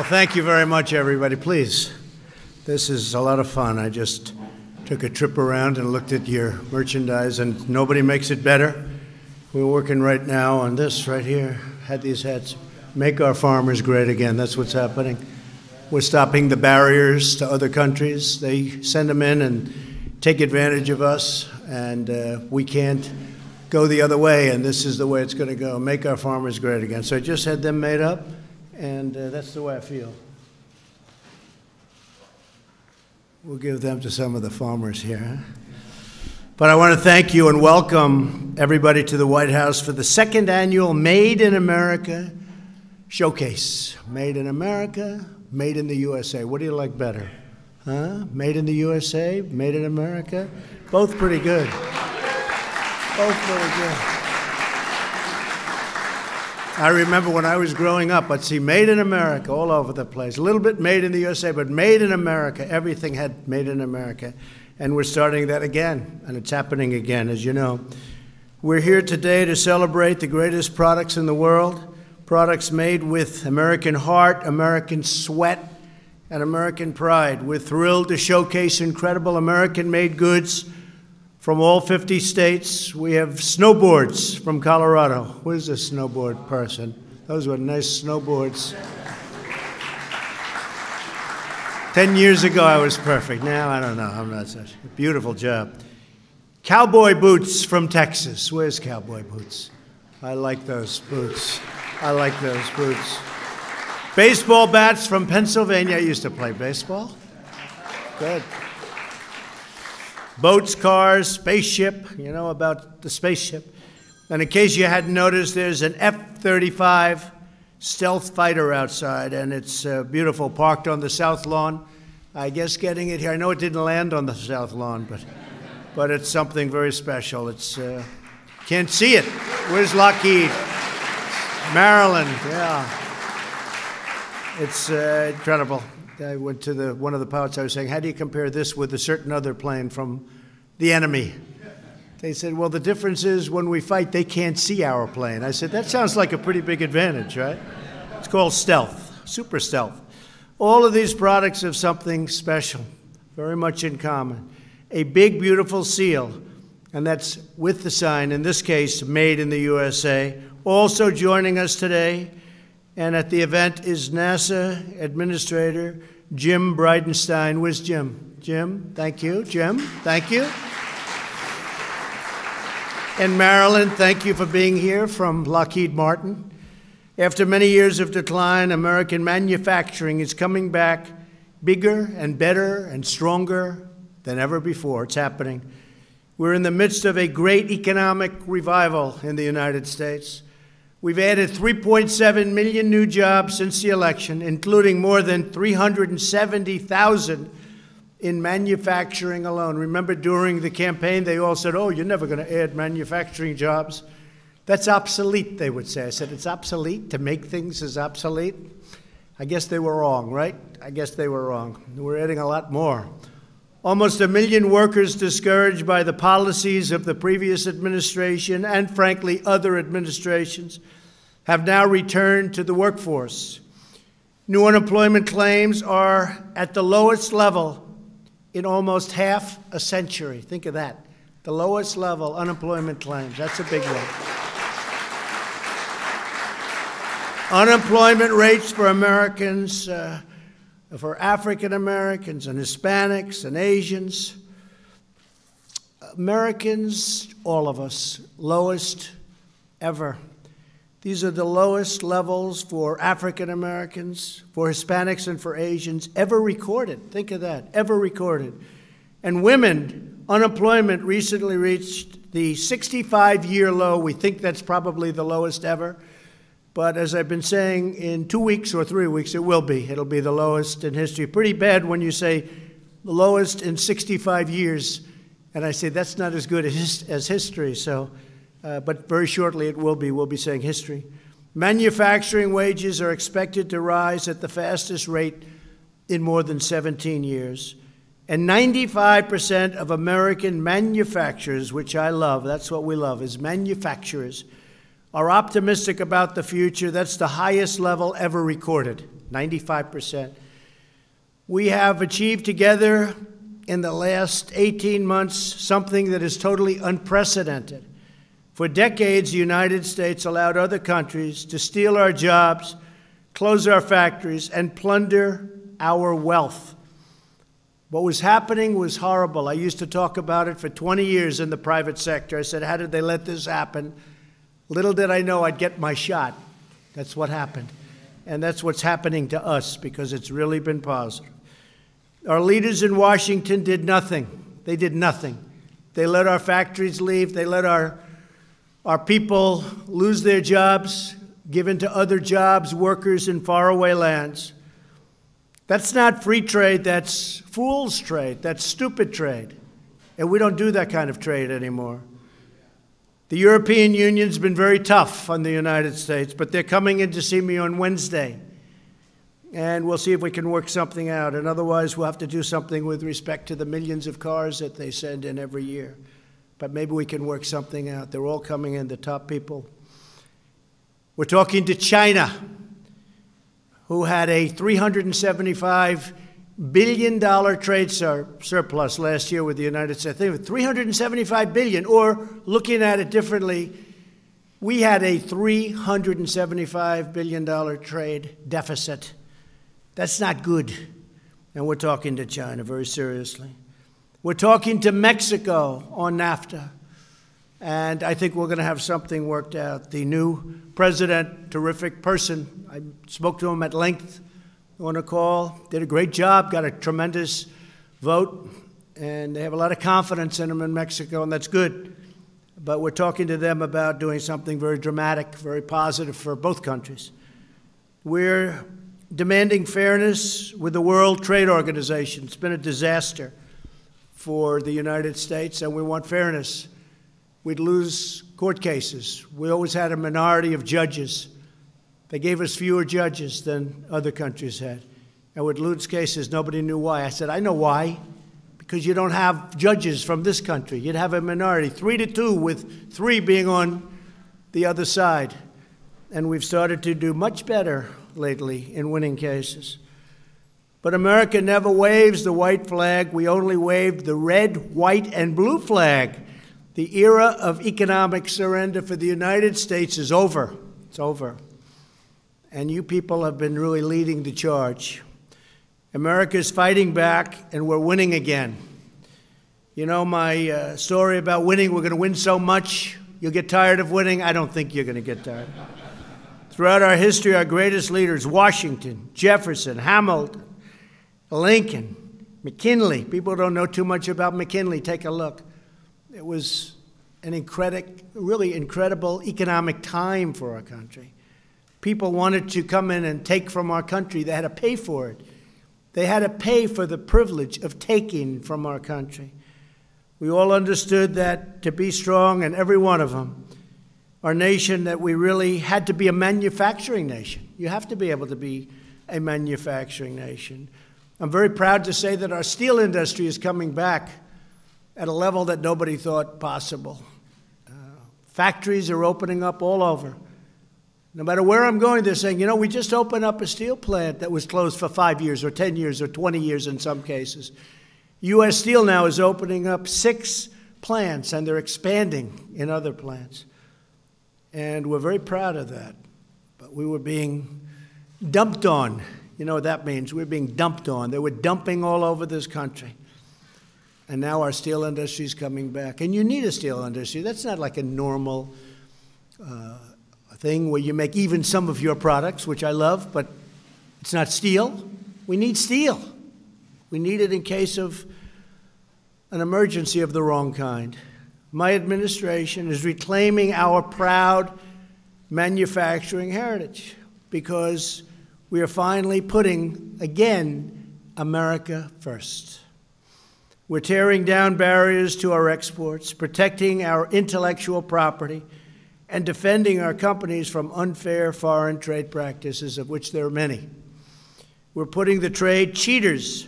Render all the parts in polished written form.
Well, thank you very much, everybody. Please, this is a lot of fun. I just took a trip around and looked at your merchandise, and nobody makes it better. We're working right now on this right here. Had these hats. Make our farmers great again. That's what's happening. We're stopping the barriers to other countries. They send them in and take advantage of us, and we can't go the other way, and this is the way it's going to go. Make our farmers great again. So I just had them made up, and that's the way I feel. We'll give them to some of the farmers here. But I want to thank you and welcome everybody to the White House for the second annual Made in America Showcase. Made in America, Made in the USA. What do you like better? Huh? Made in the USA, Made in America? Both pretty good. Both pretty good. I remember when I was growing up, I'd see Made in America all over the place. A little bit Made in the USA, but Made in America. Everything had Made in America. And we're starting that again, and it's happening again, as you know. We're here today to celebrate the greatest products in the world, products made with American heart, American sweat, and American pride. We're thrilled to showcase incredible American-made goods from all 50 states. We have snowboards from Colorado. Where's the snowboard person? Those were nice snowboards. 10 years ago, I was perfect. Now, I don't know. I'm not such a beautiful job. Cowboy boots from Texas. Where's cowboy boots? I like those boots. I like those boots. Baseball bats from Pennsylvania. I used to play baseball. Good. Boats, cars, spaceship. You know about the spaceship. And in case you hadn't noticed, there's an F-35 stealth fighter outside, and it's beautiful, parked on the south lawn. I guess getting it here. I know it didn't land on the south lawn, but it's something very special. It's can't see it. Where's Lockheed? Maryland, yeah. It's incredible. I went to one of the pilots. I was saying, how do you compare this with a certain other plane from the enemy? They said, well, the difference is when we fight, they can't see our plane. I said, that sounds like a pretty big advantage, right? It's called stealth, super stealth. All of these products have something special, very much in common. A big, beautiful seal, and that's with the sign, in this case, Made in the USA. Also joining us today, and at the event, is NASA Administrator Jim Bridenstine. Where's Jim? Jim, thank you. Jim, thank you. And Marilyn, thank you for being here from Lockheed Martin. After many years of decline, American manufacturing is coming back bigger and better and stronger than ever before. It's happening. We're in the midst of a great economic revival in the United States. We've added 3.7 million new jobs since the election, including more than 370,000 in manufacturing alone. Remember, during the campaign, they all said, oh, you're never going to add manufacturing jobs. That's obsolete, they would say. I said, it's obsolete? To make things is obsolete? I guess they were wrong, right? I guess they were wrong. We're adding a lot more. Almost 1 million workers discouraged by the policies of the previous administration and, frankly, other administrations have now returned to the workforce. New unemployment claims are at the lowest level in almost half a century. Think of that. The lowest level unemployment claims. That's a big one. Unemployment rates for Americans, for African Americans and Hispanics and Asians, Americans, all of us, lowest ever. These are the lowest levels for African Americans, for Hispanics, and for Asians ever recorded. Think of that, ever recorded. And women, unemployment recently reached the 65-year low. We think that's probably the lowest ever. But as I've been saying, in 2 weeks or 3 weeks, it will be. It'll be the lowest in history. Pretty bad when you say the lowest in 65 years. And I say that's not as good as history. So, but very shortly it will be. We'll be saying history. Manufacturing wages are expected to rise at the fastest rate in more than 17 years. And 95% of American manufacturers, which I love, that's what we love, is manufacturers, are optimistic about the future. That's the highest level ever recorded 95%. We have achieved together in the last 18 months something that is totally unprecedented. For decades, the United States allowed other countries to steal our jobs, close our factories, and plunder our wealth. What was happening was horrible. I used to talk about it for 20 years in the private sector. I said, how did they let this happen? Little did I know I'd get my shot. That's what happened. And that's what's happening to us, because it's really been positive. Our leaders in Washington did nothing. They did nothing. They let our factories leave. They let our people lose their jobs, given to other jobs, workers in faraway lands. That's not free trade. That's fool's trade. That's stupid trade. And we don't do that kind of trade anymore. The European Union's been very tough on the United States, but they're coming in to see me on Wednesday. And we'll see if we can work something out. And otherwise, we'll have to do something with respect to the millions of cars that they send in every year. But maybe we can work something out. They're all coming in, the top people. We're talking to China, who had a $375 billion trade surplus last year with the United States. Think of it, $375 billion, or looking at it differently, we had a $375 billion trade deficit. That's not good. And we're talking to China very seriously. We're talking to Mexico on NAFTA. And I think we're going to have something worked out. The new president, terrific person. I spoke to him at length on a call. Did a great job, got a tremendous vote. And they have a lot of confidence in him in Mexico, and that's good. But we're talking to them about doing something very dramatic, very positive for both countries. We're demanding fairness with the World Trade Organization. It's been a disaster for the United States, and we want fairness. We'd lose court cases. We always had a minority of judges. They gave us fewer judges than other countries had. And we'd lose cases. Nobody knew why. I said, I know why. Because you don't have judges from this country. You'd have a minority, 3-2, with 3 being on the other side. And we've started to do much better lately in winning cases. But America never waves the white flag. We only waved the red, white, and blue flag. The era of economic surrender for the United States is over. It's over. And you people have been really leading the charge. America is fighting back, and we're winning again. You know my story about winning. We're going to win so much, you'll get tired of winning. I don't think you're going to get tired. Throughout our history, our greatest leaders, Washington, Jefferson, Hamilton, Lincoln, McKinley. People don't know too much about McKinley. Take a look. It was an really incredible economic time for our country. People wanted to come in and take from our country. They had to pay for it. They had to pay for the privilege of taking from our country. We all understood that to be strong, and every one of them, our nation, that we really had to be a manufacturing nation. You have to be able to be a manufacturing nation. I'm very proud to say that our steel industry is coming back at a level that nobody thought possible. Factories are opening up all over. No matter where I'm going, they're saying, you know, we just opened up a steel plant that was closed for 5 years or 10 years or 20 years in some cases. U.S. Steel now is opening up 6 plants, and they're expanding in other plants. And we're very proud of that. But we were being dumped on. You know what that means? We're being dumped on. They were dumping all over this country. And now our steel industry is coming back. And you need a steel industry. That's not like a normal thing where you make even some of your products, which I love, but it's not steel. We need steel. We need it in case of an emergency of the wrong kind. My administration is reclaiming our proud manufacturing heritage because we are finally putting, again, America first. We're tearing down barriers to our exports, protecting our intellectual property, and defending our companies from unfair foreign trade practices, of which there are many. We're putting the trade cheaters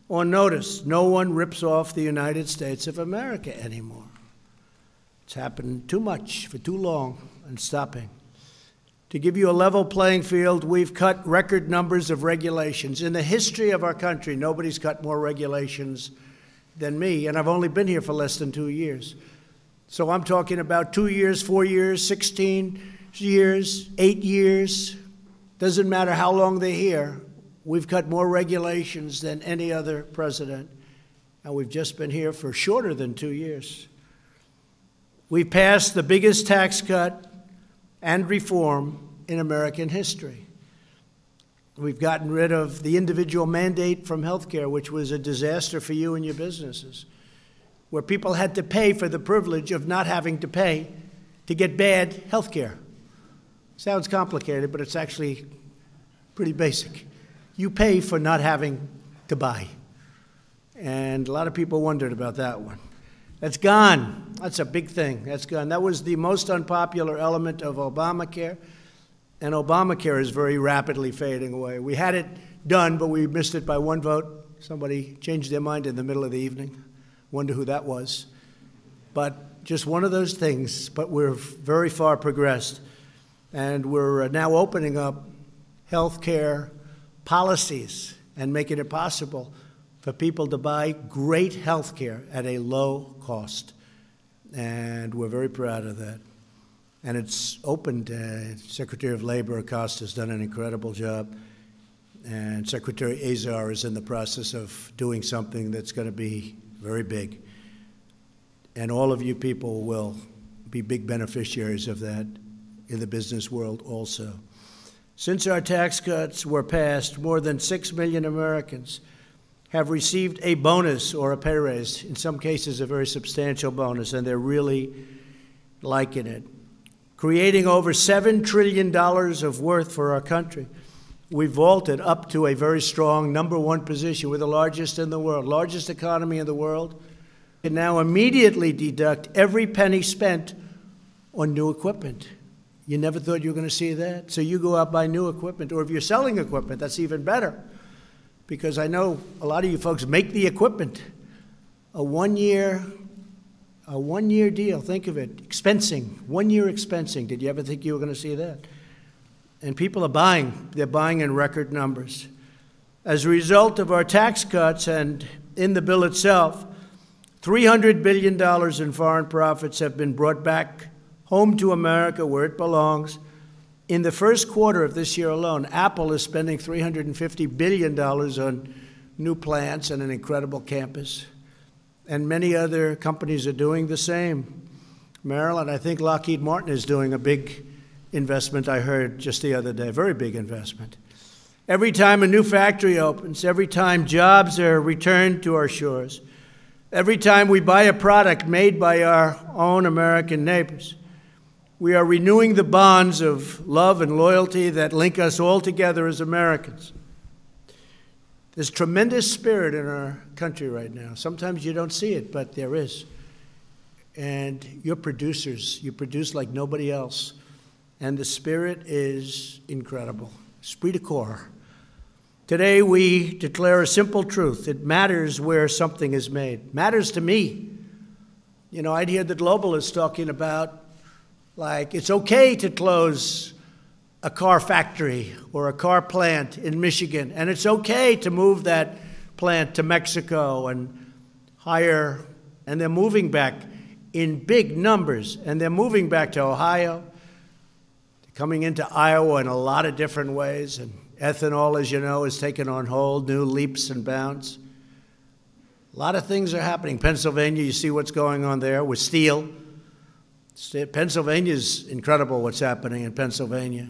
on notice. No one rips off the United States of America anymore. It's happened too much for too long, and stopping. To give you a level playing field, we've cut record numbers of regulations. In the history of our country, nobody's cut more regulations than me, and I've only been here for less than 2 years. So I'm talking about 2 years, 4 years, 16 years, 8 years. Doesn't matter how long they're here. We've cut more regulations than any other president, and we've just been here for shorter than 2 years. We passed the biggest tax cut and reform in American history. We've gotten rid of the individual mandate from healthcare, which was a disaster for you and your businesses, where people had to pay for the privilege of not having to pay to get bad healthcare. Sounds complicated, but it's actually pretty basic. You pay for not having to buy. And a lot of people wondered about that one. That's gone. That's a big thing. That's gone. That was the most unpopular element of Obamacare, and Obamacare is very rapidly fading away. We had it done, but we missed it by 1 vote. Somebody changed their mind in the middle of the evening. Wonder who that was. But just one of those things, but we're very far progressed, and we're now opening up health care policies and making it possible for people to buy great health care at a low cost. And we're very proud of that. And it's opened. Secretary of Labor Acosta has done an incredible job. And Secretary Azar is in the process of doing something that's going to be very big. And all of you people will be big beneficiaries of that in the business world also. Since our tax cuts were passed, more than 6 million Americans have received a bonus or a pay raise, in some cases a very substantial bonus, and they're really liking it. Creating over $7 trillion of worth for our country. We vaulted up to a very strong #1 position. We're the largest in the world, largest economy in the world. And now immediately deduct every penny spent on new equipment. You never thought you were going to see that? So you go out buy new equipment, or if you're selling equipment, that's even better. Because I know a lot of you folks make the equipment. A one-year deal, think of it, expensing, 1 year expensing. Did you ever think you were going to see that? And people are buying. They're buying in record numbers. As a result of our tax cuts and in the bill itself, $300 billion in foreign profits have been brought back home to America where it belongs. In the first quarter of this year alone, Apple is spending $350 billion on new plants and an incredible campus. And many other companies are doing the same. Maryland, I think Lockheed Martin is doing a big investment, I heard just the other day, very big investment. Every time a new factory opens, every time jobs are returned to our shores, every time we buy a product made by our own American neighbors, we are renewing the bonds of love and loyalty that link us all together as Americans. There's tremendous spirit in our country right now. Sometimes you don't see it, but there is. And you're producers. You produce like nobody else. And the spirit is incredible. Esprit de corps. Today we declare a simple truth. It matters where something is made. It matters to me. You know, I'd hear the globalists talking about, like, it's okay to close a car factory or a car plant in Michigan, and it's okay to move that plant to Mexico and hire, and they're moving back in big numbers, and they're moving back to Ohio, coming into Iowa in a lot of different ways, and ethanol, as you know, is taking on whole new leaps and bounds. A lot of things are happening. Pennsylvania, you see what's going on there with steel. Pennsylvania's incredible what's happening in Pennsylvania.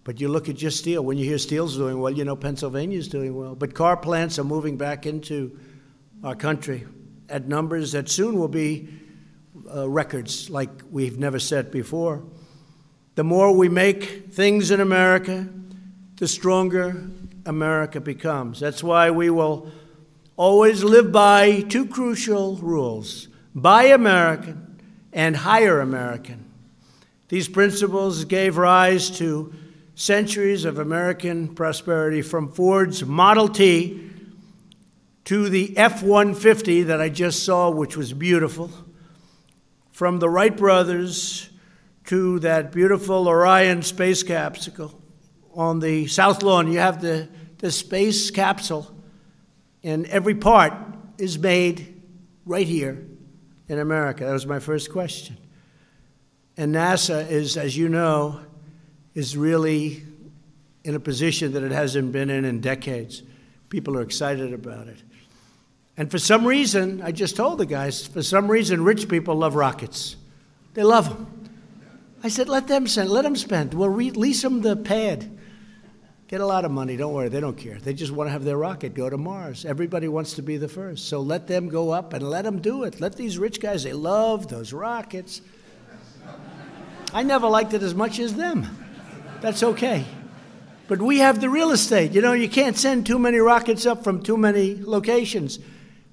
But you look at just steel. When you hear steel's doing well, you know Pennsylvania's doing well. But car plants are moving back into our country at numbers that soon will be records like we've never set before. The more we make things in America, the stronger America becomes. That's why we will always live by two crucial rules: buy American and hire American. These principles gave rise to centuries of American prosperity, from Ford's Model T to the F-150 that I just saw, which was beautiful, from the Wright brothers to that beautiful Orion space capsule on the South Lawn. You have the space capsule, and every part is made right here in America. That was my first question. And NASA is, as you know, is really in a position that it hasn't been in decades. People are excited about it. And for some reason, I just told the guys, for some reason, rich people love rockets. They love them. I said, let them spend. We'll lease them the pad. Get a lot of money, don't worry, they don't care. They just want to have their rocket go to Mars. Everybody wants to be the first. So let them go up and let them do it. Let these rich guys, they love those rockets. I never liked it as much as them. That's okay. But we have the real estate. You know, you can't send too many rockets up from too many locations.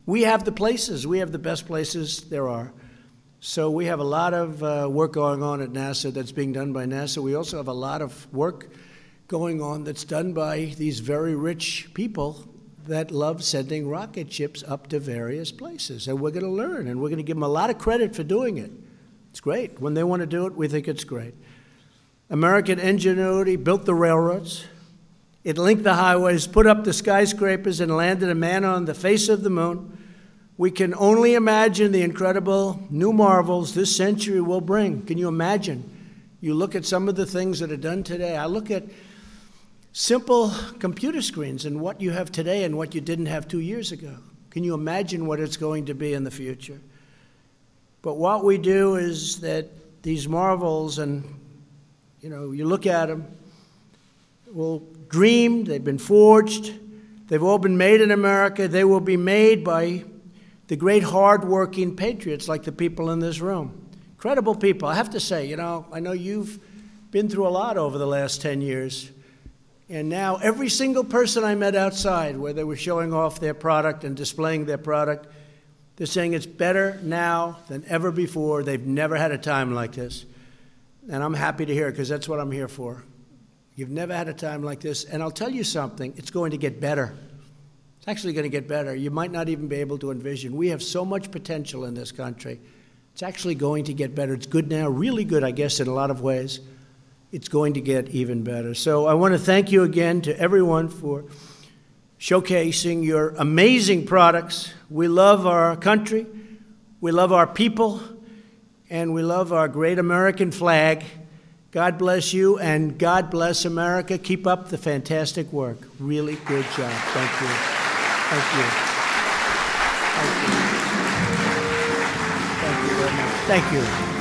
We have the places. We have the best places there are. So we have a lot of work going on at NASA that's being done by NASA. We also have a lot of work going on that's done by these very rich people that love sending rocket ships up to various places. And we're going to learn, and we're going to give them a lot of credit for doing it. It's great. When they want to do it, we think it's great. American ingenuity built the railroads. It linked the highways, put up the skyscrapers, and landed a man on the face of the moon. We can only imagine the incredible new marvels this century will bring. Can you imagine? You look at some of the things that are done today. I look at simple computer screens and what you have today and what you didn't have 2 years ago. Can you imagine what it's going to be in the future? But what we do is that these marvels, and you know, you look at them, well, dreamed, they've been forged, they've all been made in America. They will be made by the great hard-working patriots like the people in this room. Incredible people. I have to say, you know, I know you've been through a lot over the last 10 years. And now every single person I met outside where they were showing off their product and displaying their product, they're saying it's better now than ever before. They've never had a time like this. And I'm happy to hear it because that's what I'm here for. You've never had a time like this. And I'll tell you something, it's going to get better. It's actually going to get better. You might not even be able to envision. We have so much potential in this country. It's actually going to get better. It's good now, really good, I guess, in a lot of ways. It's going to get even better. So I want to thank you again to everyone for showcasing your amazing products. We love our country, we love our people, and we love our great American flag. God bless you, and God bless America. Keep up the fantastic work. Really good job. Thank you. Thank you. Thank you. Thank you very much. Thank you.